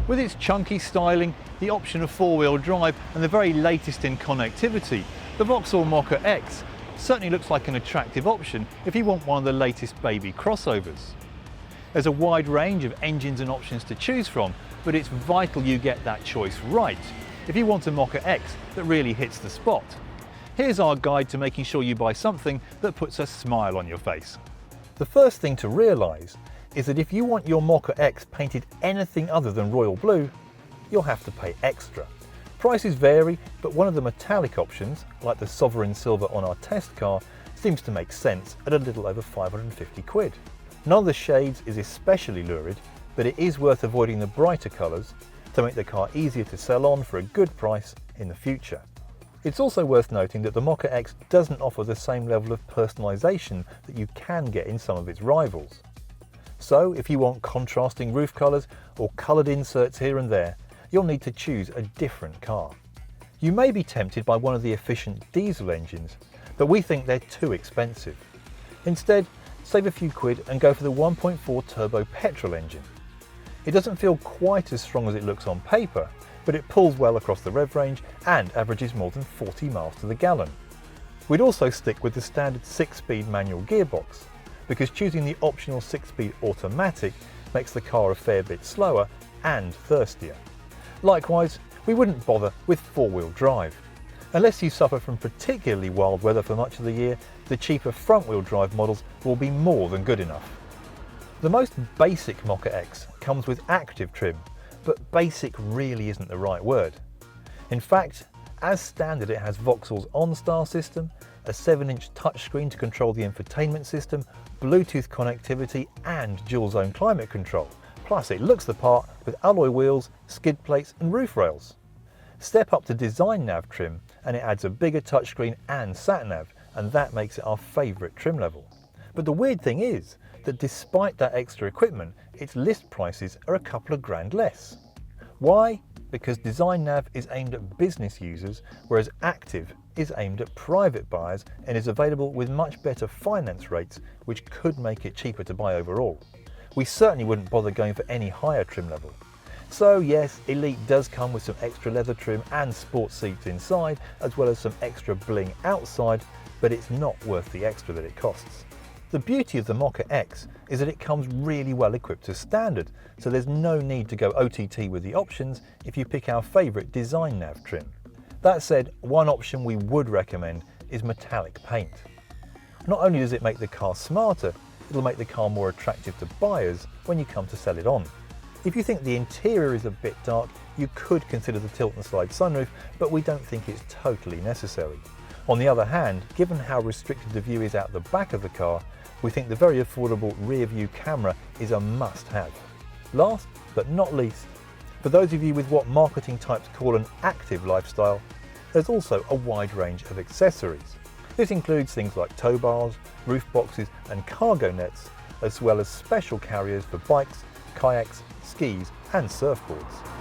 With its chunky styling, the option of four-wheel drive and the very latest in connectivity, the Vauxhall Mokka X certainly looks like an attractive option if you want one of the latest baby crossovers. There's a wide range of engines and options to choose from, but it's vital you get that choice right if you want a Mokka X that really hits the spot. Here's our guide to making sure you buy something that puts a smile on your face. The first thing to realise is that if you want your Mokka X painted anything other than royal blue, you'll have to pay extra. Prices vary, but one of the metallic options, like the Sovereign Silver on our test car, seems to make sense at a little over 550 quid. None of the shades is especially lurid, but it is worth avoiding the brighter colours to make the car easier to sell on for a good price in the future. It's also worth noting that the Mokka X doesn't offer the same level of personalisation that you can get in some of its rivals. So if you want contrasting roof colours or coloured inserts here and there, you'll need to choose a different car. You may be tempted by one of the efficient diesel engines, but we think they're too expensive. Instead, save a few quid and go for the 1.4 turbo petrol engine. It doesn't feel quite as strong as it looks on paper, but it pulls well across the rev range and averages more than 40 miles to the gallon. We'd also stick with the standard 6-speed manual gearbox, because choosing the optional 6-speed automatic makes the car a fair bit slower and thirstier. Likewise, we wouldn't bother with 4-wheel drive. Unless you suffer from particularly wild weather for much of the year, the cheaper front-wheel drive models will be more than good enough. The most basic Mokka X comes with active trim, but basic really isn't the right word. In fact, as standard it has Vauxhall's OnStar system, a 7-inch touchscreen to control the infotainment system, Bluetooth connectivity and dual zone climate control. Plus it looks the part with alloy wheels, skid plates and roof rails. Step up to design nav trim and it adds a bigger touchscreen and sat nav, and that makes it our favourite trim level. But the weird thing is that despite that extra equipment, its list prices are a couple of grand less. Why? Because design nav is aimed at business users, whereas active is aimed at private buyers and is available with much better finance rates, which could make it cheaper to buy overall. We certainly wouldn't bother going for any higher trim level. So yes, Elite does come with some extra leather trim and sports seats inside, as well as some extra bling outside, but it's not worth the extra that it costs. The beauty of the Mokka X is that it comes really well equipped as standard, so there's no need to go OTT with the options if you pick our favourite design nav trim. That said, one option we would recommend is metallic paint. Not only does it make the car smarter, it'll make the car more attractive to buyers when you come to sell it on. If you think the interior is a bit dark, you could consider the tilt and slide sunroof, but we don't think it's totally necessary. On the other hand, given how restricted the view is out the back of the car, we think the very affordable rear view camera is a must-have. Last but not least, for those of you with what marketing types call an active lifestyle, there's also a wide range of accessories. This includes things like tow bars, roof boxes and cargo nets, as well as special carriers for bikes, kayaks, skis and surfboards.